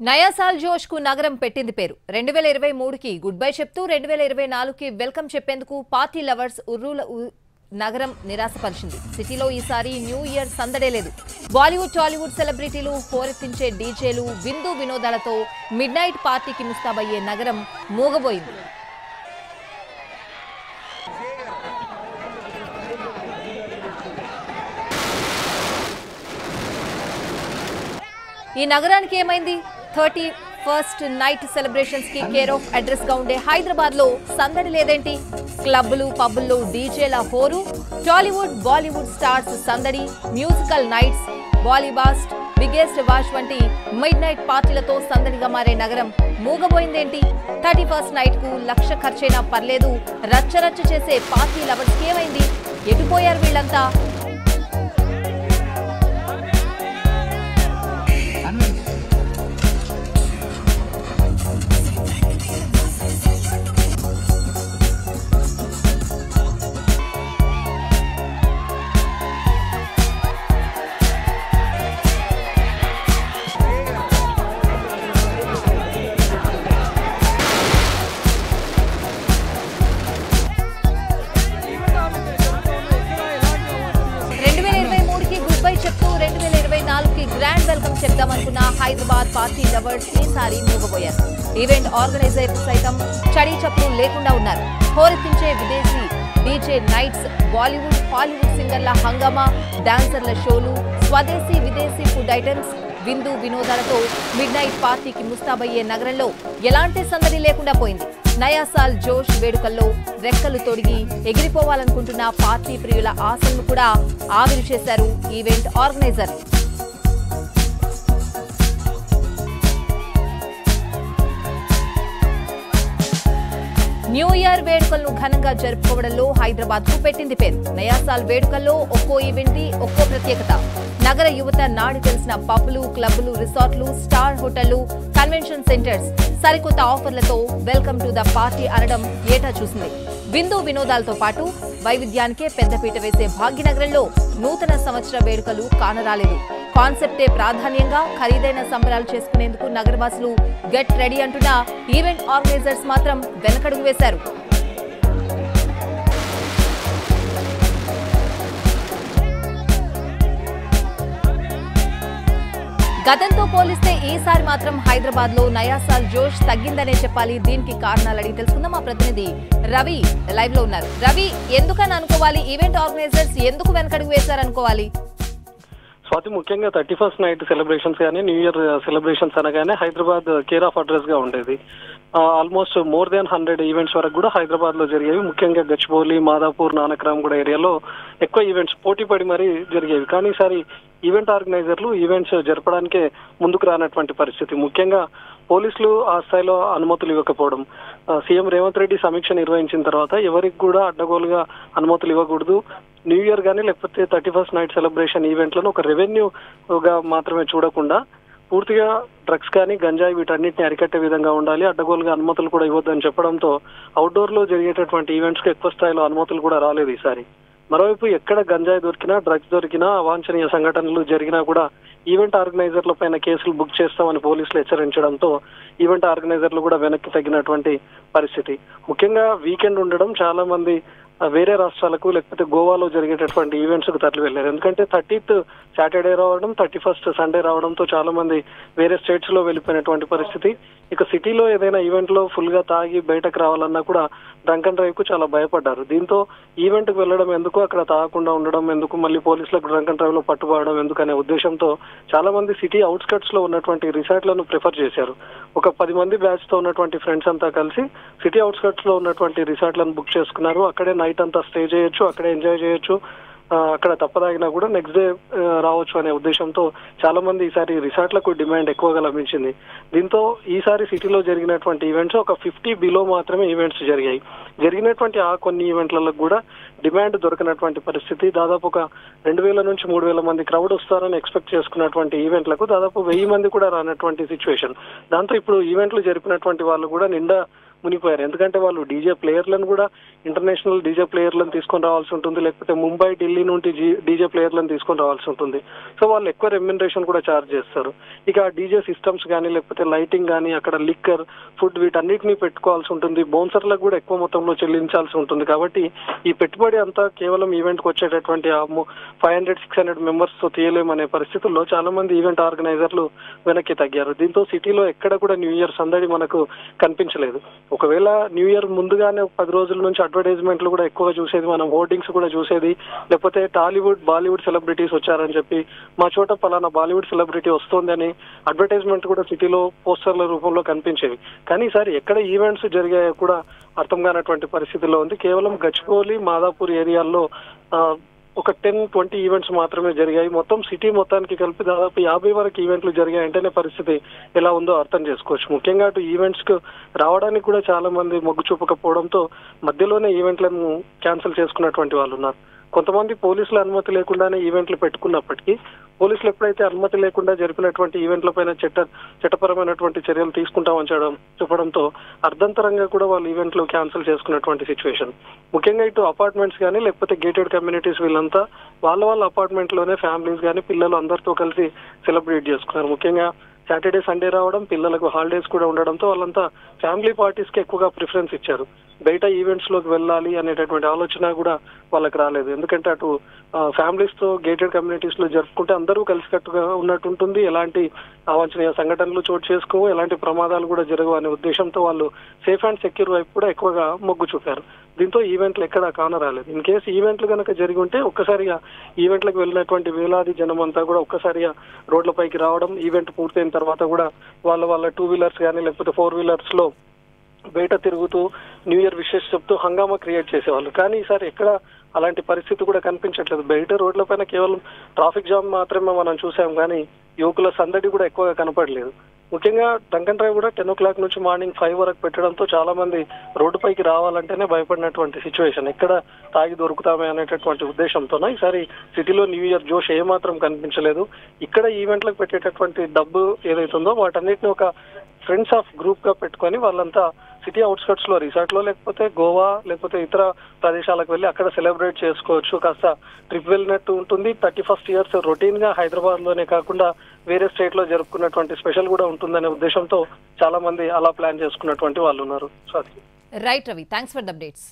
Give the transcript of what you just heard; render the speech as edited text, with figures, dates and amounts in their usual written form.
నయా సాల్ జోష్ కు నగరం పెట్టింది పేరు 2023కి గుడ్ బై చెప్తూ 2024కి వెల్కమ్ చెప్పేందుకు పార్టీ లవర్స్ నగరం నిరాశపరిచింది. సిటీలో ఈసారి న్యూ ఇయర్ సందడే లేదు. బాలీవుడ్ టాలీవుడ్ సెలబ్రిటీలు హోరెత్తించే డీజేలు విందు వినోదాలతో మిడ్ నైట్ పార్టీకి ముస్తాబయ్యే నగరం మూగబోయింది. ఈ నగరానికి ఏమైంది? 31st నైట్ సెలబ్రేషన్స్ కి కేర్ ఆఫ్ అడ్రస్ గా ఉండే హైదరాబాద్ లో సందడి లేదేంటి? క్లబ్లు పబ్బుల్లో డీజేల హోరు, టాలీవుడ్ బాలీవుడ్ స్టార్స్ సందడి, మ్యూజికల్ నైట్స్, బాలీబాస్ట్, బిగ్గెస్ట్ వాష్ వంటి మిడ్ నైట్ పార్టీలతో సందడిగా మారే నగరం మూగబోయిందేంటి? 31st నైట్ కు లక్ష ఖర్చైనా పర్లేదు, రచ్చరచ్చ చేసే పార్టీ లవర్స్ కి ఏమైంది? ఎటుపోయారు వీళ్ళంతా? చెప్తూ 2024కి గ్రాండ్ వెల్కమ్ చెప్దామనుకున్న హైదరాబాద్ పార్టీ లవర్స్ ఈసారి మూగబోయారు. ఈవెంట్ ఆర్గనైజర్ సైతం చడీ చప్పుడు లేకుండా ఉన్నారు. హోరెత్తించే విదేశీ డీజే నైట్స్, బాలీవుడ్ హాలీవుడ్ సింగర్ల హంగామా, డాన్సర్ల షోలు, స్వదేశీ విదేశీ ఫుడ్ ఐటమ్స్, విందు వినోదాలతో మిడ్ నైట్ పార్టీకి ముస్తాబయ్యే నగరంలో ఎలాంటి సందడి లేకుండా పోయింది. నయా సాల్ జోష్ వేడుకల్లో రెక్కలు తొడిగి ఎగిరిపోవాలనుకుంటున్న పార్టీ ప్రియుల ఆశలను కూడా ఆవిరి చేశారు ఈవెంట్ ఆర్గనైజర్. న్యూ ఇయర్ వేడుకలను ఘనంగా జరుపుకోవడంలో హైదరాబాద్ కు పెట్టింది పేరు. నయా సాల్ వేడుకల్లో ఒక్కో ఈవెంట్ ఒక్కో ప్రత్యేకత. నగర యువత నాడి తెలిసిన పబ్లు, క్లబ్లు, రిసార్ట్లు, స్టార్ హోటళ్లు, కన్వెన్షన్ సెంటర్స్ సరికొత్త ఆఫర్లతో వెల్కమ్ టు ద పార్టీ అనడం ఏటా చూసింది. విందు వినోదాలతో పాటు వైవిధ్యానికే పెద్దపీట వేసే భాగ్యనగరంలో నూతన సంవత్సర వేడుకలు కానరాలేదు. కాన్సెప్టే ప్రాధాన్యంగా ఖరీదైన సంబరాలు చేసుకునేందుకు నగరవాసులు గెట్ రెడీ అంటున్న ఈవెంట్ ఆర్గనైజర్స్ మాత్రం వెనకడుగు వేశారు. గతంతో పోలిస్తే ఈసారి మాత్రం హైదరాబాద్ లో నయా సాల్ జోష్ తగ్గిందనే చెప్పాలి. దీనికి కారణాలు అడిగి తెలుసుకుందాం. మా ప్రతినిధి రవి లైవ్ లో ఉన్నారు. రవి, ఎందుకని అనుకోవాలి? ఈవెంట్ ఆర్గనైజర్స్ ఎందుకు వెనకడుగు వేశారనుకోవాలి? స్వాతి, ముఖ్యంగా 31st నైట్ సెలబ్రేషన్స్ కానీ న్యూ ఇయర్ సెలబ్రేషన్స్ అనగానే హైదరాబాద్ కేర్ ఆఫ్ అడ్రస్ గా ఉండేది. ఆల్మోస్ట్ మోర్ దాన్ 100 ఈవెంట్స్ వరకు కూడా హైదరాబాద్ లో జరిగేవి. ముఖ్యంగా గచ్చిబౌలి, మాదాపూర్, నానక్రామ్ కూడా ఏరియాలో ఎక్కువ ఈవెంట్స్ పోటీ పడి మరీ జరిగేవి. కానీ ఈసారి ఈవెంట్ ఆర్గనైజర్లు ఈవెంట్స్ జరపడానికే ముందుకు రానటువంటి పరిస్థితి. ముఖ్యంగా పోలీసులు ఆ స్థాయిలో అనుమతులు ఇవ్వకపోవడం, సీఎం రేవంత్ రెడ్డి సమీక్ష నిర్వహించిన తర్వాత ఎవరికి కూడా అడ్డగోలుగా అనుమతులు ఇవ్వకూడదు, న్యూ ఇయర్ కానీ లేకపోతే 31st నైట్ సెలబ్రేషన్ ఈవెంట్లను ఒక రెవెన్యూగా మాత్రమే చూడకుండా పూర్తిగా డ్రగ్స్ కానీ గంజాయి వీటన్నిటిని అరికట్టే విధంగా ఉండాలి, అడ్డగోలుగా అనుమతులు కూడా ఇవ్వద్దని చెప్పడంతో అవుట్డోర్ లో జరిగేటటువంటి ఈవెంట్స్ కు ఎక్కువ స్థాయిలో అనుమతులు కూడా రాలేదు ఈసారి. మరోవైపు ఎక్కడ గంజాయి దొరికినా, డ్రగ్స్ దొరికినా, అవాంఛనీయ సంఘటనలు జరిగినా కూడా ఈవెంట్ ఆర్గనైజర్ల పైన కేసులు బుక్ చేస్తామని పోలీసులు హెచ్చరించడంతో ఈవెంట్ ఆర్గనైజర్లు కూడా వెనక్కి తగ్గినటువంటి పరిస్థితి. ముఖ్యంగా వీకెండ్ ఉండడం చాలా మంది వేరే రాష్ట్రాలకు లేకపోతే గోవాలో జరిగేటటువంటి ఈవెంట్స్ కు తరలి వెళ్లారు. ఎందుకంటే 30th సాటర్డే రావడం, 31st సండే రావడంతో చాలా మంది వేరే స్టేట్స్ లో వెళ్ళిపోయినటువంటి పరిస్థితి. ఇక సిటీలో ఏదైనా ఈవెంట్ లో ఫుల్ గా తాగి బయటకు రావాలన్నా కూడా డ్రంక్ అండ్ డ్రైవ్ కు చాలా భయపడ్డారు. దీంతో ఈవెంట్ కు వెళ్లడం ఎందుకు, అక్కడ తాగకుండా ఉండడం ఎందుకు, మళ్ళీ పోలీసులకు డ్రంక్ అండ్ డ్రైవ్ లో పట్టుబడడం ఎందుకు అనే ఉద్దేశంతో చాలా మంది సిటీ అవుట్స్కట్స్ లో ఉన్నటువంటి రిసార్ట్లను ప్రిఫర్ చేశారు. ఒక 10 మంది బ్యాచ్ తో ఉన్నటువంటి ఫ్రెండ్స్ అంతా కలిసి సిటీ అవుట్స్కట్స్ లో ఉన్నటువంటి రిసార్ట్లను బుక్ చేసుకున్నారు. అక్కడే నైట్ అంతా స్టే చేయొచ్చు, అక్కడే ఎంజాయ్ చేయొచ్చు, అక్కడ తప్పదాగినా కూడా నెక్స్ట్ డే రావచ్చు అనే ఉద్దేశంతో చాలా మంది ఈసారి రిసార్ట్లకు డిమాండ్ ఎక్కువగా లభించింది. దీంతో ఈసారి సిటీలో జరిగినటువంటి ఈవెంట్స్ ఒక 50 బిలో మాత్రమే ఈవెంట్స్ జరిగాయి. జరిగినటువంటి ఆ కొన్ని ఈవెంట్లలో కూడా డిమాండ్ దొరకనటువంటి పరిస్థితి. దాదాపు ఒక 2000 నుంచి 3000 మంది క్రౌడ్ వస్తారని ఎక్స్పెక్ట్ చేసుకున్నటువంటి ఈవెంట్లకు దాదాపు 1000 మంది కూడా రానటువంటి సిచ్యువేషన్. దాంతో ఇప్పుడు ఈవెంట్లు జరిపినటువంటి వాళ్ళు కూడా నిండా మునిగిపోయారు. ఎందుకంటే వాళ్ళు డీజే ప్లేయర్లను కూడా ఇంటర్నేషనల్ డీజే ప్లేయర్లను తీసుకొని రావాల్సి ఉంటుంది, లేకపోతే ముంబై ఢిల్లీ నుండి డీజే ప్లేయర్లను తీసుకొని రావాల్సి ఉంటుంది. సో వాళ్ళు ఎక్కువ రెమ్యునరేషన్ కూడా ఛార్జ్ చేస్తారు. ఇక డీజే సిస్టమ్స్ కానీ లేకపోతే లైటింగ్ కానీ అక్కడ లిక్కర్ ఫుడ్ వీటన్నిటిని పెట్టుకోవాల్సి ఉంటుంది. బౌన్సర్లకు కూడా ఎక్కువ మొత్తంలో చెల్లించాల్సి ఉంటుంది. కాబట్టి ఈ పెట్టుబడి అంతా కేవలం ఈవెంట్కి వచ్చేటటువంటి 500-600 మెంబర్స్ తో తీయలేమనే పరిస్థితుల్లో చాలా మంది ఈవెంట్ ఆర్గనైజర్లు వెనక్కి తగ్గారు. దీంతో సిటీలో ఎక్కడ కూడా న్యూ ఇయర్ సందడి మనకు కనిపించలేదు. ఒకవేళ న్యూ ఇయర్ ముందుగానే 10 రోజుల నుంచి అడ్వర్టైజ్మెంట్లు కూడా ఎక్కువగా చూసేది, మనం హోర్డింగ్స్ కూడా చూసేది, లేకపోతే టాలీవుడ్ బాలీవుడ్ సెలబ్రిటీస్ వచ్చారని చెప్పి మా చోట పలానా బాలీవుడ్ సెలబ్రిటీ వస్తోందని అడ్వర్టైజ్మెంట్ కూడా సిటీలో పోస్టర్ల రూపంలో కనిపించేవి. కానీ ఈసారి ఎక్కడ ఈవెంట్స్ జరిగాయో కూడా అర్థం కానటువంటి పరిస్థితిలో ఉంది. కేవలం గచ్చిబౌలి మాదాపూర్ ఏరియాల్లో ఒక 10-20 ఈవెంట్స్ మాత్రమే జరిగాయి. మొత్తం సిటీ మొత్తానికి కలిపి దాదాపు 50 వరకు ఈవెంట్లు జరిగాయంటేనే పరిస్థితి ఎలా ఉందో అర్థం చేసుకోవచ్చు. ముఖ్యంగా అటు ఈవెంట్స్ కు రావడానికి కూడా చాలా మంది మొగ్గు చూపకపోవడంతో మధ్యలోనే ఈవెంట్లను క్యాన్సిల్ చేసుకున్నటువంటి వాళ్ళు ఉన్నారు. కొంతమంది పోలీసుల అనుమతి లేకుండానే ఈవెంట్లు పెట్టుకున్నప్పటికీ పోలీసులు ఎప్పుడైతే అనుమతి లేకుండా జరిపినటువంటి ఈవెంట్లపైన చట్టపరమైనటువంటి చర్యలు తీసుకుంటామని చెప్పడంతో అర్ధంతరంగా కూడా వాళ్ళు ఈవెంట్లు క్యాన్సిల్ చేసుకున్నటువంటి సిచ్యువేషన్. ముఖ్యంగా ఇటు అపార్ట్మెంట్స్ కానీ లేకపోతే గేటెడ్ కమ్యూనిటీస్ వీళ్ళంతా వాళ్ళ అపార్ట్మెంట్ లోనే ఫ్యామిలీస్ కానీ పిల్లలు అందరితో కలిసి సెలబ్రేట్ చేసుకున్నారు. ముఖ్యంగా సాటర్డే సండే రావడం, పిల్లలకు హాలిడేస్ కూడా ఉండడంతో వాళ్ళంతా ఫ్యామిలీ పార్టీస్ కి ఎక్కువగా ప్రిఫరెన్స్ ఇచ్చారు. బయట ఈవెంట్స్ లోకి వెళ్ళాలి అనేటటువంటి ఆలోచన కూడా వాళ్ళకి రాలేదు. ఎందుకంటే అటు ఫ్యామిలీస్ తో గేటెడ్ కమ్యూనిటీస్ లో జరుపుకుంటే అందరూ కలిసికట్టుగా ఉన్నట్టు ఉంటుంది, ఎలాంటి అవాంఛనీయ సంఘటనలు చోటు చేసుకోవు, ఎలాంటి ప్రమాదాలు కూడా జరగవు అనే ఉద్దేశంతో వాళ్ళు సేఫ్ అండ్ సెక్యూర్ వైపు కూడా ఎక్కువగా మొగ్గు చూపారు. దీంతో ఈవెంట్లు ఎక్కడ కానరాలేదు. ఇన్ కేసు ఈవెంట్లు కనుక జరిగి ఉంటే ఒక్కసారిగా ఈవెంట్లకు వెళ్ళినటువంటి వేలాది జనం అంతా కూడా ఒక్కసారిగా రోడ్లపైకి రావడం, ఈవెంట్ పూర్తయిన తర్వాత కూడా వాళ్ళ 2 వీలర్స్ కానీ లేకపోతే 4 వీలర్స్ లో బయట తిరుగుతూ న్యూ ఇయర్ విషెస్ చెప్తూ హంగామా క్రియేట్ చేసేవాళ్ళు. కానీ ఈసారి ఎక్కడ అలాంటి పరిస్థితి కూడా కనిపించట్లేదు. బయట రోడ్లపైన కేవలం ట్రాఫిక్ జామ్ మాత్రమే మనం చూసాం, కానీ యువకుల సందడి కూడా ఎక్కువగా కనపడలేదు. ముఖ్యంగా డంకన్ డ్రైవ్ కూడా 10 o'clock నుంచి మార్నింగ్ 5 వరకు పెట్టడంతో చాలా మంది రోడ్డుపైకి రావాలంటేనే భయపడినటువంటి సిచ్యువేషన్. ఎక్కడ తాగి దొరుకుతామే అనేటటువంటి ఉద్దేశంతోనే ఈసారి సిటీలో న్యూ ఇయర్ జోష్ ఏమాత్రం కనిపించలేదు. ఇక్కడ ఈవెంట్లకు పెట్టేటటువంటి డబ్బు ఏదైతుందో వాటన్నిటిని ఒక ఫ్రెండ్స్ ఆఫ్ గ్రూప్ గా పెట్టుకొని వాళ్ళంతా సిటీ అవుట్స్కట్స్ లో రిసార్ట్ లో లేకపోతే గోవా లేకపోతే ఇతర ప్రదేశాలకు వెళ్ళి అక్కడ సెలబ్రేట్ చేసుకోవచ్చు. కాస్త ట్రిప్ వెళ్ళినట్టు ఉంటుంది. 31st ఇయర్స్ రొటీన్ గా హైదరాబాద్ లోనే కాకుండా వేరే స్టేట్ లో జరుపుకున్నటువంటి స్పెషల్ కూడా ఉంటుందనే ఉద్దేశంతో చాలా మంది అలా ప్లాన్ చేసుకున్నటువంటి వాళ్ళు ఉన్నారు. Right Ravi, thanks for the updates.